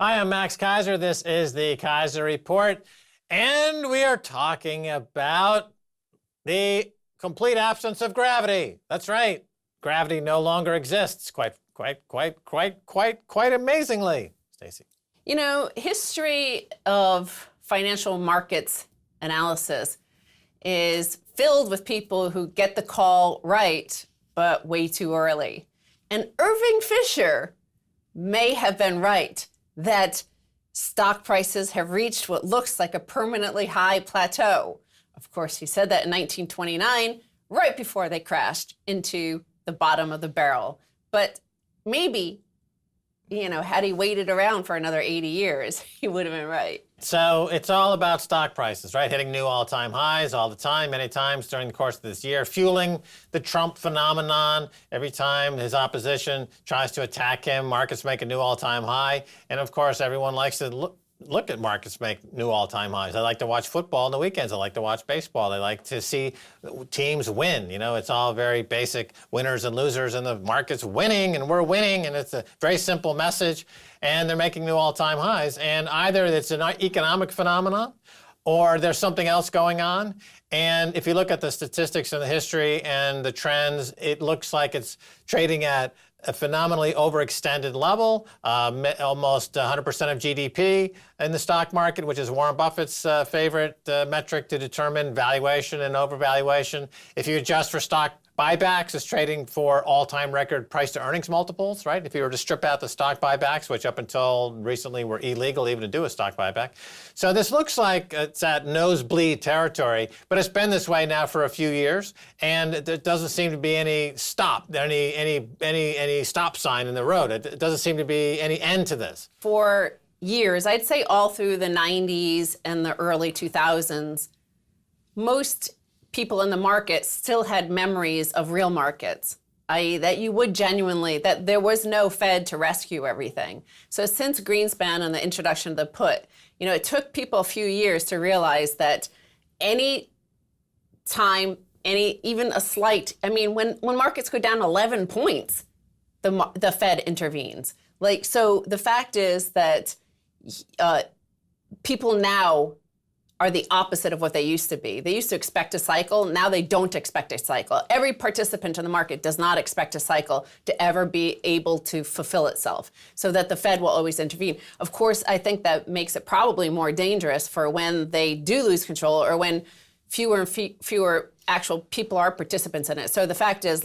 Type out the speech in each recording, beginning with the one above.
Hi, I'm Max Keiser. This is the Keiser Report, and we are talking about the complete absence of gravity. That's right. Gravity no longer exists quite amazingly. Stacy. You know, history of financial markets analysis is filled with people who get the call right, but way too early. And Irving Fisher may have been right that stock prices have reached what looks like a permanently high plateau. Of course, he said that in 1929, right before they crashed into the bottom of the barrel. But maybe, had he waited around for another 80 years, he would have been right. So it's all about stock prices, right? Hitting new all-time highs all the time, many times during the course of this year, fueling the Trump phenomenon. Every time his opposition tries to attack him, markets make a new all-time high. And of course, everyone likes to look at markets make new all-time highs. They like to watch football on the weekends. They like to watch baseball. They like to see teams win. It's all very basic winners and losers, and the market's winning and we're winning, and it's a very simple message, and they're making new all-time highs. And either it's an economic phenomenon or there's something else going on. And if you look at the statistics and the history and the trends, it looks like it's trading at a phenomenally overextended level, almost 100% of GDP in the stock market, which is Warren Buffett's favorite metric to determine valuation and overvaluation. If you adjust for stock buybacks, it's trading for all-time record price-to-earnings multiples, right? If you were to strip out the stock buybacks, which up until recently were illegal even to do a stock buyback. So this looks like it's at nosebleed territory, but it's been this way now for a few years, and there doesn't seem to be any stop, any stop sign in the road. It doesn't seem to be any end to this. For years, I'd say all through the 90s and the early 2000s, most people in the market still had memories of real markets, i.e. that you would genuinely, that there was no Fed to rescue everything. So since Greenspan and the introduction of the put, it took people a few years to realize that any time, even a slight, when markets go down 11 points, the Fed intervenes. So the fact is that people now are the opposite of what they used to be. They used to expect a cycle. Now they don't expect a cycle. Every participant in the market does not expect a cycle to ever be able to fulfill itself, so that the Fed will always intervene. Of course, I think that makes it probably more dangerous for when they do lose control, or when fewer and fewer actual people are participants in it. So the fact is,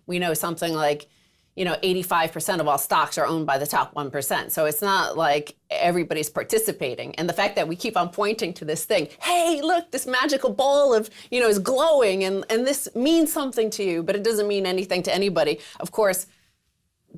we know something like 85% of all stocks are owned by the top 1%. So it's not like everybody's participating. And the fact that we keep on pointing to this thing, hey, look, this magical ball of, is glowing, and this means something to you, but it doesn't mean anything to anybody. Of course,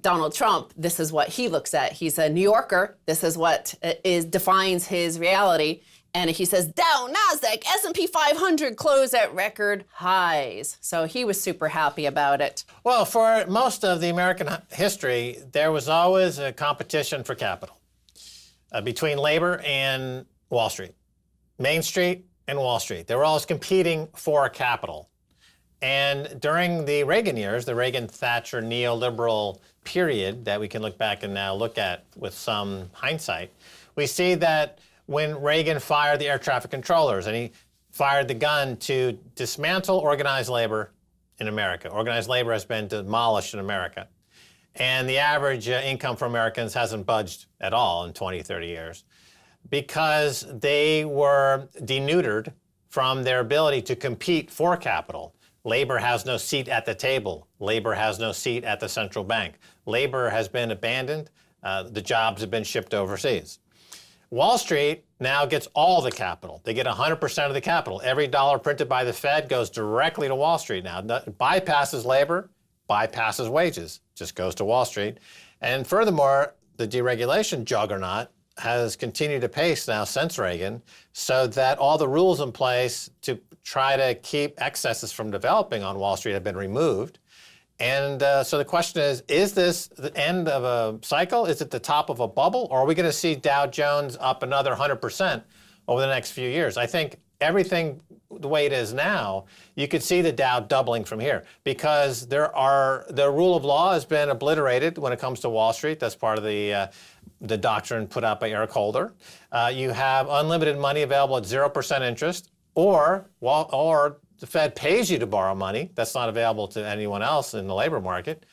Donald Trump, this is what he looks at. He's a New Yorker. This is what defines his reality. And he says, Dow, NASDAQ, S&P 500 close at record highs. So he was super happy about it. Well, for most of the American history, there was always a competition for capital between labor and Wall Street, Main Street and Wall Street. They were always competing for capital. And during the Reagan years, the Reagan-Thatcher neoliberal period that we can look back and now look at with some hindsight, we see that when Reagan fired the air traffic controllers and he fired the gun to dismantle organized labor in America. Organized labor has been demolished in America. And the average income for Americans hasn't budged at all in 20, 30 years because they were denuded from their ability to compete for capital. Labor has no seat at the table. Labor has no seat at the central bank. Labor has been abandoned. The jobs have been shipped overseas. Wall Street now gets all the capital. They get 100% of the capital. Every dollar printed by the Fed goes directly to Wall Street now. It bypasses labor, bypasses wages, just goes to Wall Street. And furthermore, the deregulation juggernaut has continued apace now since Reagan, so that all the rules in place to try to keep excesses from developing on Wall Street have been removed. And so the question is this the end of a cycle? Is it the top of a bubble? Or are we going to see Dow Jones up another 100% over the next few years? I think everything the way it is now, you could see the Dow doubling from here because the rule of law has been obliterated when it comes to Wall Street. That's part of the doctrine put out by Eric Holder. You have unlimited money available at 0% interest, or the Fed pays you to borrow money. That's not available to anyone else in the labor market.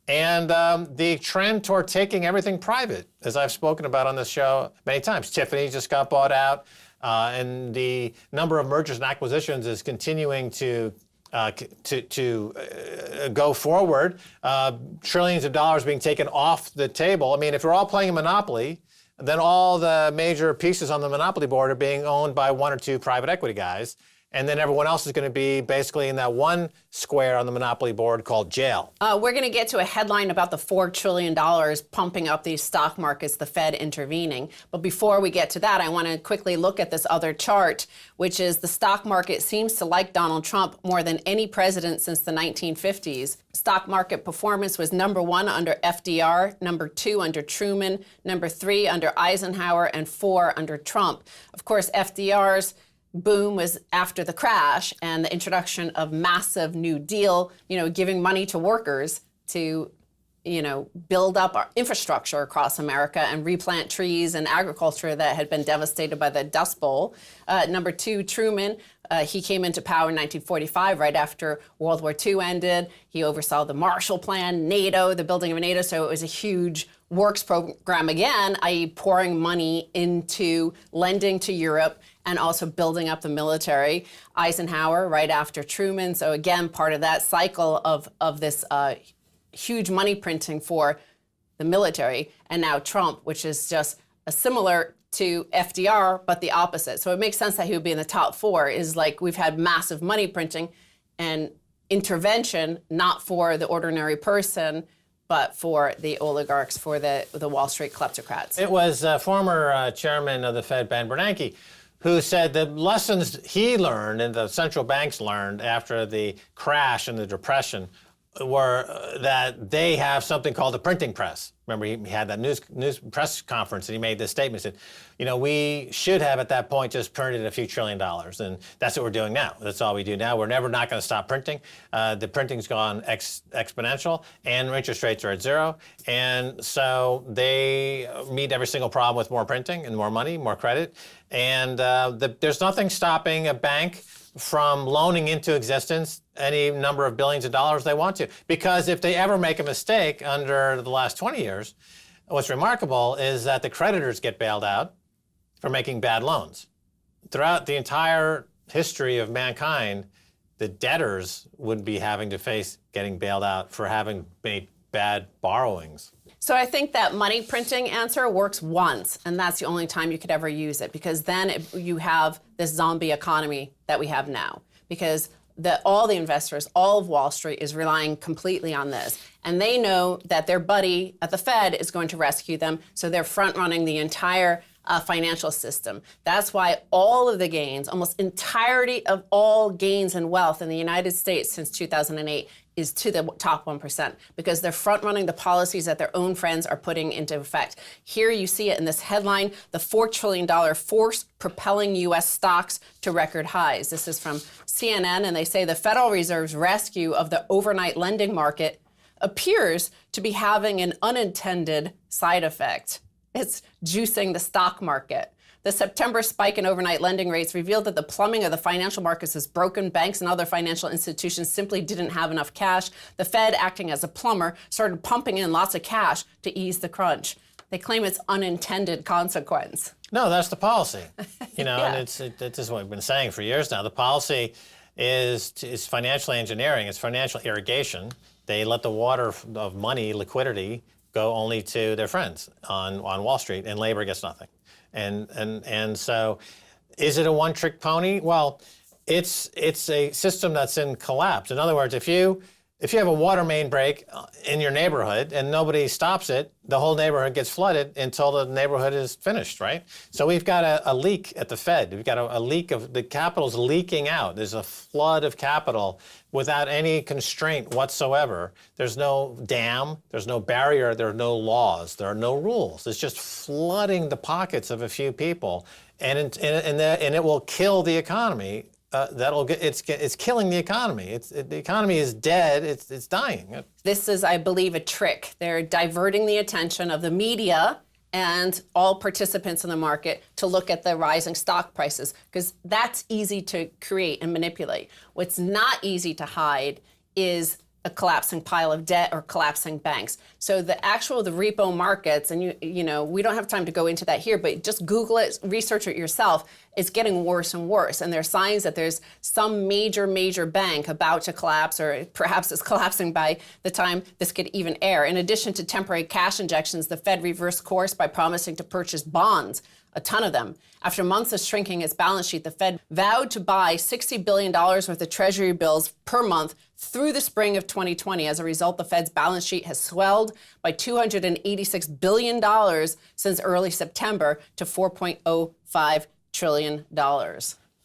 And the trend toward taking everything private, as I've spoken about on this show many times. Tiffany just got bought out, and the number of mergers and acquisitions is continuing to go forward. Trillions of dollars being taken off the table. I mean, if we're all playing a monopoly, then all the major pieces on the monopoly board are being owned by one or two private equity guys. And then everyone else is going to be basically in that one square on the monopoly board called jail. We're going to get to a headline about the $4 trillion pumping up these stock markets, the Fed intervening. But before we get to that, I want to quickly look at this other chart, which is the stock market seems to like Donald Trump more than any president since the 1950s. Stock market performance was number 1 under FDR, number 2 under Truman, number 3 under Eisenhower, and 4 under Trump. Of course, FDR's boom was after the crash and the introduction of massive New Deal, giving money to workers to, build up our infrastructure across America and replant trees and agriculture that had been devastated by the Dust Bowl. Number 2, Truman. He came into power in 1945, right after World War II ended. He oversaw the Marshall Plan, NATO, the building of NATO. So it was a huge works program again, i.e. pouring money into lending to Europe and also building up the military. Eisenhower, right after Truman. So again, part of that cycle of this huge money printing for the military. And now Trump, which is just a similar to FDR, but the opposite. So it makes sense that he would be in the top 4, is like we've had massive money printing and intervention, not for the ordinary person, but for the oligarchs, for the Wall Street kleptocrats. It was former chairman of the Fed, Ben Bernanke, who said the lessons he learned and the central banks learned after the crash and the depression were that they have something called the printing press. Remember, he had that news press conference and he made this statement. He said, we should have at that point just printed a few $1 trillion. And that's what we're doing now. That's all we do now. We're never not going to stop printing. The printing's gone exponential and interest rates are at 0. And so they meet every single problem with more printing and more money, more credit. And there's nothing stopping a bank from loaning into existence any number of billions of dollars they want to. Because if they ever make a mistake under the last 20 years, what's remarkable is that the creditors get bailed out for making bad loans. Throughout the entire history of mankind, the debtors would be having to face getting bailed out for having made bad borrowings. So I think that money printing answer works once, and that's the only time you could ever use it, because then you have this zombie economy that we have now, because all the investors, all of Wall Street is relying completely on this. And they know that their buddy at the Fed is going to rescue them, so they're front-running the entire financial system. That's why all of the gains, almost entirety of all gains and wealth in the United States since 2008 is to the top 1%, because they're front-running the policies that their own friends are putting into effect. Here you see it in this headline, the $4 trillion force propelling U.S. stocks to record highs. This is from CNN, and they say the Federal Reserve's rescue of the overnight lending market appears to be having an unintended side effect. It's juicing the stock market. The September spike in overnight lending rates revealed that the plumbing of the financial markets was broken. Banks and other financial institutions simply didn't have enough cash. The Fed, acting as a plumber, started pumping in lots of cash to ease the crunch. They claim it's unintended consequence. No, that's the policy. Yeah. And it's what we've been saying for years now. The policy is financial engineering. It's financial irrigation. They let the water of money, liquidity, go only to their friends on Wall Street, and labor gets nothing. And so, is it a one-trick pony? Well, it's a system that's in collapse. In other words, if you if you have a water main break in your neighborhood and nobody stops it, the whole neighborhood gets flooded until the neighborhood is finished, right? So we've got a leak at the Fed. We've got a leak of the capital's leaking out. There's a flood of capital without any constraint whatsoever. There's no dam, there's no barrier, there are no laws, there are no rules. It's just flooding the pockets of a few people, and it will kill the economy. It's killing the economy. The economy is dead. It's dying. This is, I believe, a trick. They're diverting the attention of the media and all participants in the market to look at the rising stock prices, because that's easy to create and manipulate. What's not easy to hide is a collapsing pile of debt or collapsing banks. So the repo markets, and you know, we don't have time to go into that here, but just Google it, research it yourself. It's getting worse and worse. And there are signs that there's some major bank about to collapse, or perhaps it's collapsing by the time this could even air. In addition to temporary cash injections, the Fed reversed course by promising to purchase bonds, a ton of them. After months of shrinking its balance sheet, the Fed vowed to buy $60 billion worth of Treasury bills per month through the spring of 2020. As a result, the Fed's balance sheet has swelled by $286 billion since early September to $4.05 trillion.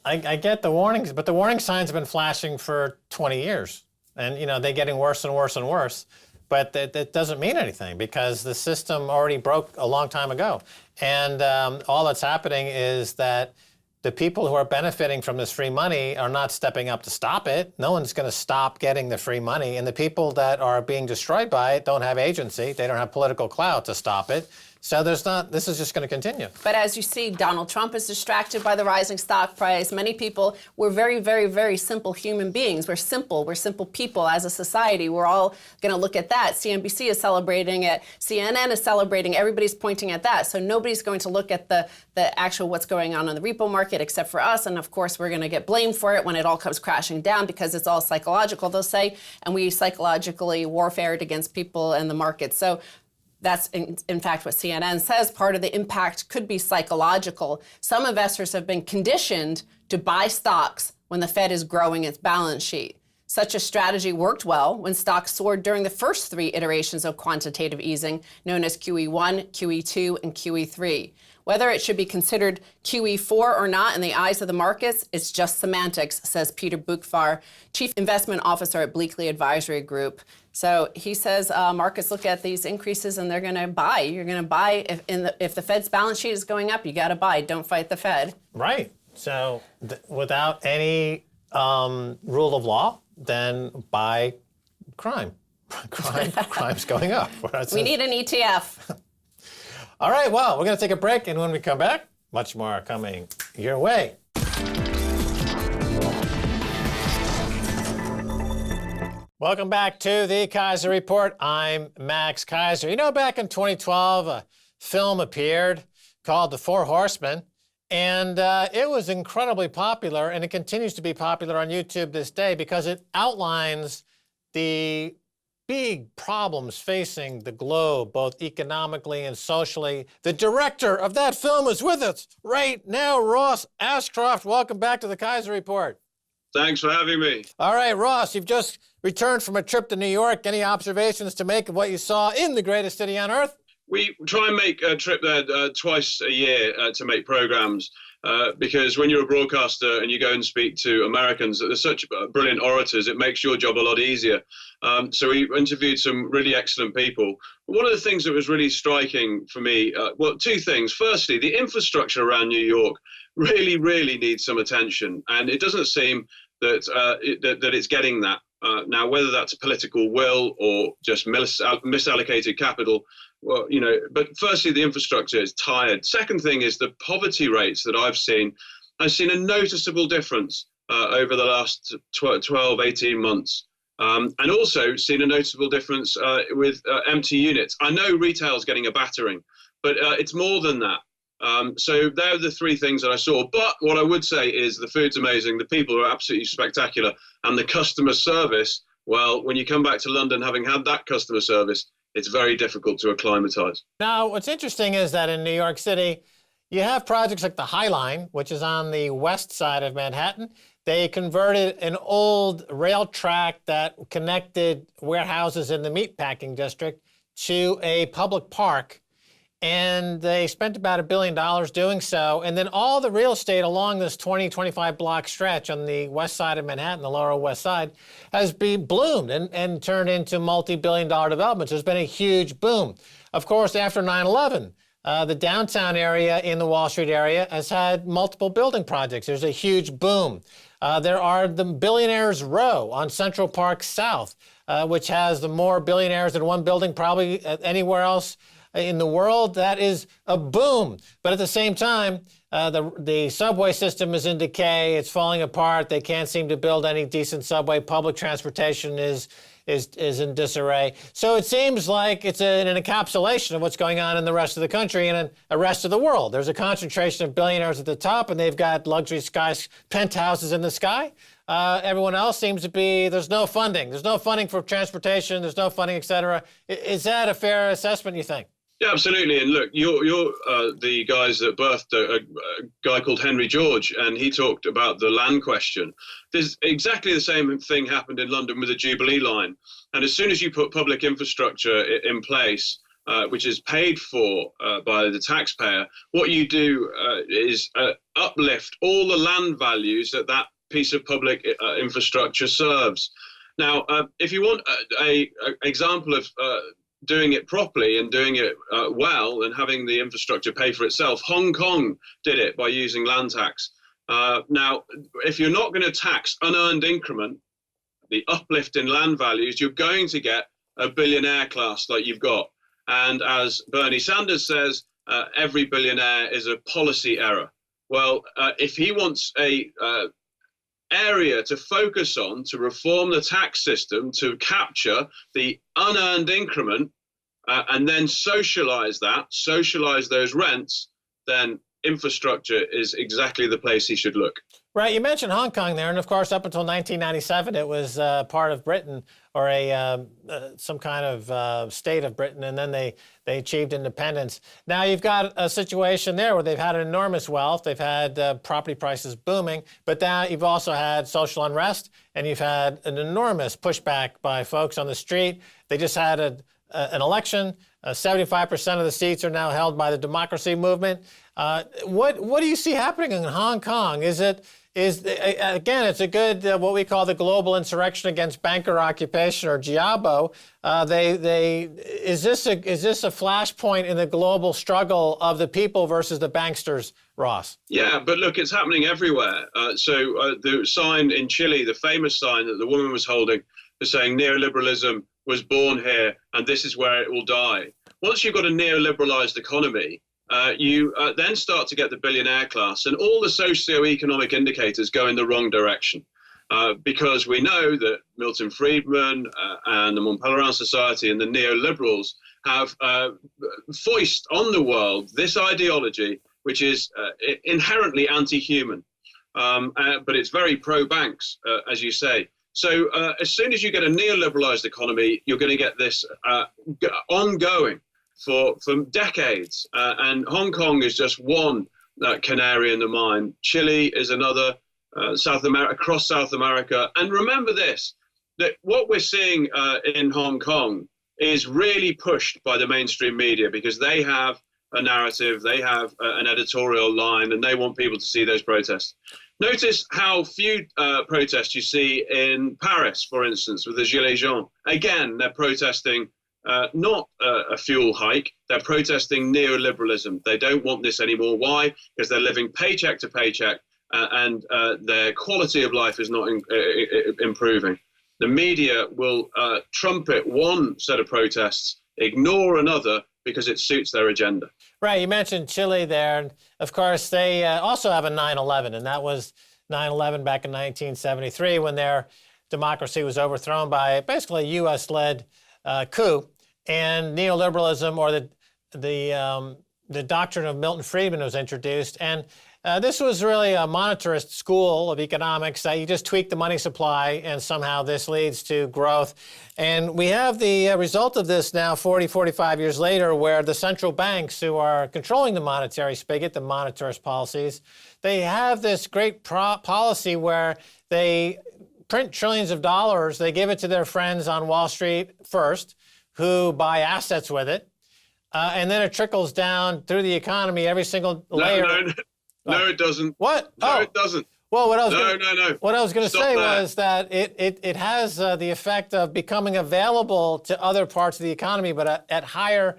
I get the warnings, but the warning signs have been flashing for 20 years. And, you know, they're getting worse and worse and worse. But that doesn't mean anything, because the system already broke a long time ago. And all that's happening is that the people who are benefiting from this free money are not stepping up to stop it. No one's going to stop getting the free money. And the people that are being destroyed by it don't have agency. They don't have political clout to stop it. So this is just going to continue. But as you see, Donald Trump is distracted by the rising stock price. Many people, we're very simple human beings. We're simple people as a society. We're all going to look at that. CNBC is celebrating it. CNN is celebrating. Everybody's pointing at that. So nobody's going to look at the actual what's going on in the repo market except for us. And of course, we're going to get blamed for it when it all comes crashing down, because it's all psychological, they'll say, and we psychologically warfared against people and the market. So that's, in fact, what CNN says. Part of the impact could be psychological. Some investors have been conditioned to buy stocks when the Fed is growing its balance sheet. Such a strategy worked well when stocks soared during the first three iterations of quantitative easing, known as QE1, QE2, and QE3. Whether it should be considered QE4 or not in the eyes of the markets, it's just semantics, says Peter Bukvar, Chief Investment Officer at Bleakley Advisory Group. So he says markets look at these increases and they're going to buy. You're going to buy if the Fed's balance sheet is going up. You got to buy. Don't fight the Fed. Right. So without any rule of law, then buy crime. Crime's going up. We need an ETF. All right. Well, we're going to take a break, and when we come back, much more coming your way. Welcome back to the Keiser Report. I'm Max Keiser. You know, back in 2012, a film appeared called The Four Horsemen, and it was incredibly popular, and it continues to be popular on YouTube this day because it outlines the big problems facing the globe, both economically and socially. The director of that film is with us right now, Ross Ashcroft. Welcome back to the Keiser Report. Thanks for having me. All right, Ross, you've just returned from a trip to New York. Any observations to make of what you saw in the greatest city on earth? We try and make a trip there twice a year to make programs because when you're a broadcaster and you go and speak to Americans, they're such brilliant orators, it makes your job a lot easier. So we interviewed some really excellent people. One of the things that was really striking for me, well, two things. Firstly, the infrastructure around New York really needs some attention. And it doesn't seem that that it's getting that. Now, whether that's political will or just misallocated capital, well, you know, but firstly, the infrastructure is tired. Second thing is the poverty rates that I've seen a noticeable difference over the last 12, 18 months. And also seen a noticeable difference with empty units. I know retail is getting a battering, but it's more than that. So they're the three things that I saw. But what I would say is the food's amazing. The people are absolutely spectacular. And the customer service, well, when you come back to London, having had that customer service, it's very difficult to acclimatize. Now, what's interesting is that in New York City, you have projects like the High Line, which is on the west side of Manhattan. They converted an old rail track that connected warehouses in the meatpacking district to a public park. And they spent about $1 billion doing so. And then all the real estate along this 25 block stretch on the west side of Manhattan, the Lower West Side, has been bloomed and turned into multi-billion-dollar developments. There's been a huge boom. Of course, after 9/11, the downtown area in the Wall Street area has had multiple building projects. There's a huge boom. There are the Billionaires Row on Central Park South, which has the more billionaires in one building probably anywhere else in the world. That is a boom. But at the same time, the subway system is in decay. It's falling apart. They can't seem to build any decent subway. Public transportation is in disarray. So it seems like it's an encapsulation of what's going on in the rest of the country and the rest of the world. There's a concentration of billionaires at the top, and they've got luxury penthouses in the sky. Everyone else seems to be, there's no funding. There's no funding for transportation. There's no funding, et cetera. Is that a fair assessment, you think? Yeah, absolutely. And look, you're the guys that birthed a guy called Henry George, and he talked about the land question. There's exactly the same thing happened in London with the Jubilee line. And as soon as you put public infrastructure in place, which is paid for by the taxpayer, what you do is uplift all the land values that piece of public infrastructure serves. Now, if you want an example of doing it properly and doing it well and having the infrastructure pay for itself, Hong Kong did it by using land tax. Now, if you're not going to tax unearned increment, the uplift in land values, you're going to get a billionaire class like you've got. And as Bernie Sanders says, every billionaire is a policy error. Well, if he wants a area to focus on to reform the tax system to capture the unearned increment and then socialize those rents, then infrastructure is exactly the place he should look. Right. You mentioned Hong Kong there. And of course, up until 1997, it was part of Britain or some kind of state of Britain. And then they achieved independence. Now you've got a situation there where they've had enormous wealth. They've had property prices booming. But now you've also had social unrest, and you've had an enormous pushback by folks on the street. They just had an election. 75% of the seats are now held by the democracy movement. What do you see happening in Hong Kong? Again, it's a good what we call the global insurrection against banker occupation, or GIABO. Is this a flashpoint in the global struggle of the people versus the banksters, Ross? Yeah, but look, it's happening everywhere. So the sign in Chile, the famous sign that the woman was holding, was saying neoliberalism was born here and this is where it will die. Once you've got a neoliberalized economy, you then start to get the billionaire class, and all the socioeconomic indicators go in the wrong direction. Because we know that Milton Friedman and the Mont Pelerin Society and the neoliberals have foisted on the world this ideology, which is inherently anti-human, but it's very pro-banks, as you say. So as soon as you get a neoliberalized economy, you're going to get this ongoing for decades. And Hong Kong is just one canary in the mine. Chile is another, across South America. And remember this, that what we're seeing in Hong Kong is really pushed by the mainstream media, because they have a narrative, they have an editorial line, and they want people to see those protests. Notice how few protests you see in Paris, for instance, with the Gilets jaunes. Again, they're protesting not a fuel hike, they're protesting neoliberalism. They don't want this anymore. Why? Because they're living paycheck to paycheck and their quality of life is not improving. The media will trumpet one set of protests, ignore another, because it suits their agenda. Right. You mentioned Chile there. And of course, they also have a 9/11, and that was 9/11 back in 1973 when their democracy was overthrown by basically a U.S.-led coup, and neoliberalism, or the doctrine of Milton Friedman was introduced. And this was really a monetarist school of economics that you just tweak the money supply and somehow this leads to growth. And we have the result of this now 40, 45 years later, where the central banks who are controlling the monetary spigot, the monetarist policies, they have this great policy where they print trillions of dollars, they give it to their friends on Wall Street first, who buy assets with it, and then it trickles down through the economy, every single layer. No, it doesn't. What? No, it doesn't. Well, what I was going to say was that it has the effect of becoming available to other parts of the economy, but at higher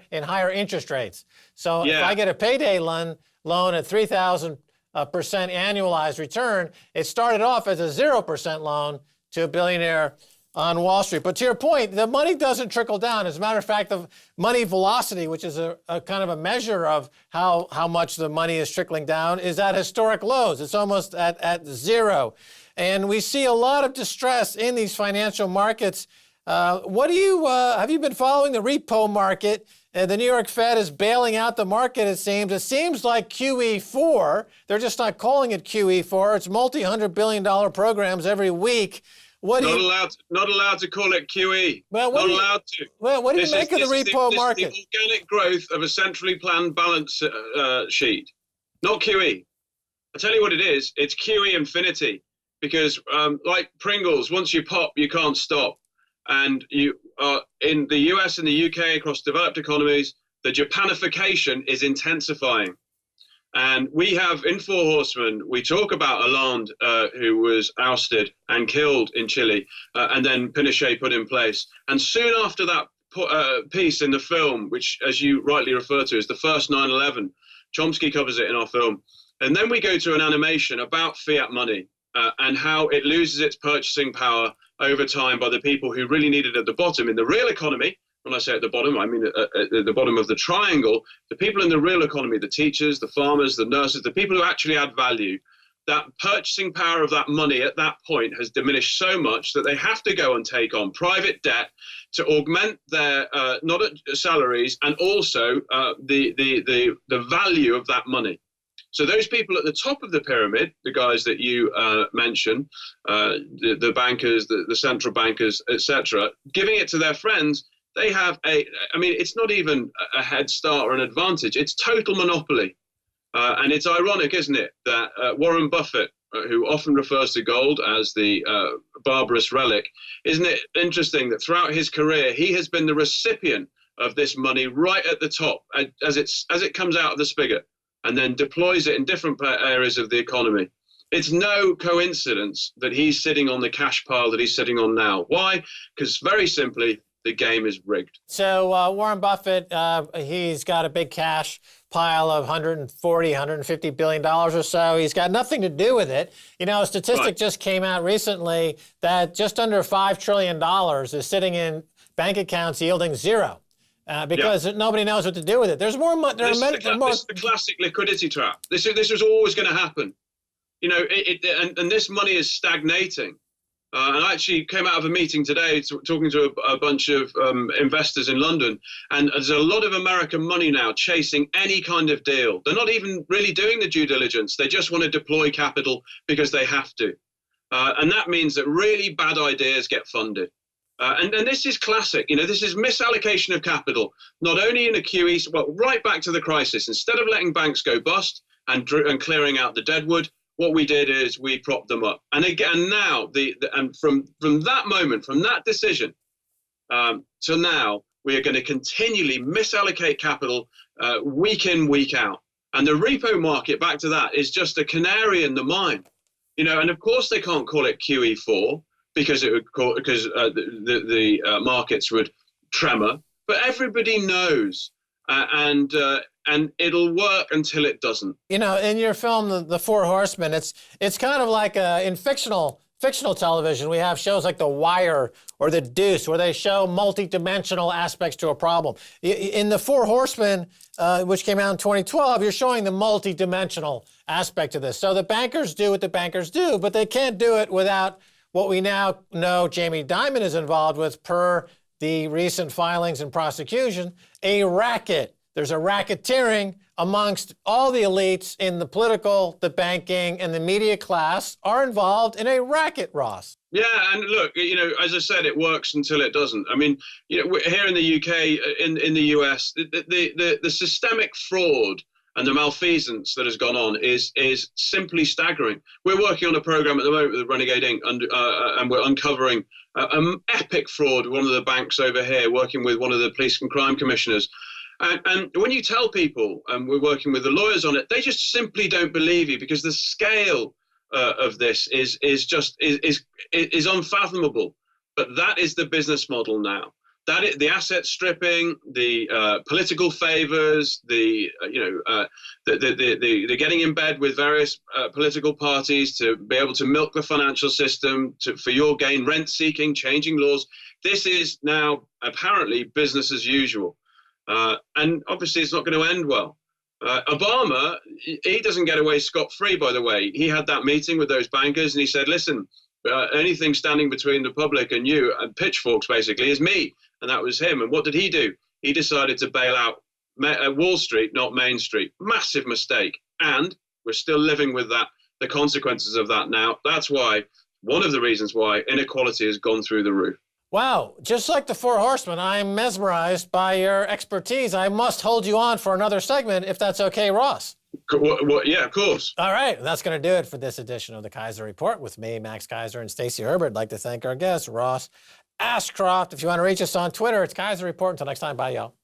interest rates. So if I get a payday loan at 3,000% annualized return, it started off as a 0% loan to a billionaire on Wall Street. But to your point, the money doesn't trickle down. As a matter of fact, the money velocity, which is a kind of a measure of how much the money is trickling down, is at historic lows. It's almost at zero. And we see a lot of distress in these financial markets. What do you have you been following the repo market? The New York Fed is bailing out the market, it seems. It seems like QE4. They're just not calling it QE4. It's multi-$100 billion programs every week. Not allowed to call it QE. Well, not allowed to. Well, what do you make of the repo market? This is the organic growth of a centrally planned balance sheet, not QE. I tell you what it is. It's QE infinity, because like Pringles, once you pop, you can't stop. And you are in the US and the UK, across developed economies, the Japanification is intensifying. And we have in Four Horsemen, we talk about Hollande, who was ousted and killed in Chile, and then Pinochet put in place. And soon after that piece in the film, which, as you rightly refer to, is the first 9/11, Chomsky covers it in our film. And then we go to an animation about fiat money and how it loses its purchasing power over time by the people who really need it at the bottom. In the real economy, when I say at the bottom, I mean at the bottom of the triangle, the people in the real economy, the teachers, the farmers, the nurses, the people who actually add value, that purchasing power of that money at that point has diminished so much that they have to go and take on private debt to augment their salaries and also the value of that money. So those people at the top of the pyramid, the guys that you mentioned, the bankers, the central bankers, etc., giving it to their friends, they have it's not even a head start or an advantage. It's total monopoly. And it's ironic, isn't it, that Warren Buffett, who often refers to gold as the barbarous relic, isn't it interesting that throughout his career, he has been the recipient of this money right at the top as it comes out of the spigot and then deploys it in different areas of the economy. It's no coincidence that he's sitting on the cash pile that he's sitting on now. Why? Because very simply, the game is rigged. So Warren Buffett, he's got a big cash pile of $140, $150 billion or so. He's got nothing to do with it. You know, a statistic just came out recently that just under $5 trillion is sitting in bank accounts yielding zero because nobody knows what to do with it. There's more money. This is the classic liquidity trap. This was always going to happen. You know, and this money is stagnating. And I actually came out of a meeting today talking to a bunch of investors in London, and there's a lot of American money now chasing any kind of deal. They're not even really doing the due diligence. They just want to deploy capital because they have to. And that means that really bad ideas get funded. And this is classic. You know, this is misallocation of capital, not only in a QE, well, right back to the crisis. Instead of letting banks go bust and clearing out the deadwood, what we did is we propped them up. And again, now, and from that moment, from that decision to now, we are going to continually misallocate capital week in, week out. And the repo market, back to that, is just a canary in the mine. You know, and of course they can't call it QE4 because the markets would tremor. But everybody knows, and it'll work until it doesn't. You know, in your film, The Four Horsemen, it's kind of like in fictional television, we have shows like The Wire or The Deuce, where they show multi-dimensional aspects to a problem. In The Four Horsemen, which came out in 2012, you're showing the multi-dimensional aspect of this. So the bankers do what the bankers do, but they can't do it without what we now know Jamie Dimon is involved with per the recent filings and prosecution, a racket. There's a racketeering amongst all the elites in the political, the banking, and the media class are involved in a racket, Ross. Yeah, and look, as I said, it works until it doesn't. I mean, here in the UK, in the US, the systemic fraud and the malfeasance that has gone on is simply staggering. We're working on a program at the moment with Renegade Inc., and we're uncovering an epic fraud with one of the banks over here, working with one of the police and crime commissioners. And when you tell people, and we're working with the lawyers on it, they just simply don't believe you, because the scale of this is unfathomable. But that is the business model now. That is the asset stripping, the political favors, the getting in bed with various political parties to be able to milk the financial system for your gain, rent seeking, changing laws. This is now apparently business as usual. And obviously it's not going to end well. Obama, he doesn't get away scot-free, by the way. He had that meeting with those bankers and he said, listen, anything standing between the public and you, and pitchforks basically, is me. And that was him. And what did he do? He decided to bail out Wall Street, not Main Street. Massive mistake. And we're still living with that, the consequences of that now. That's why, one of the reasons why inequality has gone through the roof. Wow, just like the Four Horsemen, I'm mesmerized by your expertise. I must hold you on for another segment, if that's okay, Ross. Yeah, of course. All right, that's going to do it for this edition of the Keiser Report with me, Max Keiser, and Stacy Herbert. I'd like to thank our guest, Ross Ashcroft. If you want to reach us on Twitter, it's Keiser Report. Until next time, bye, y'all.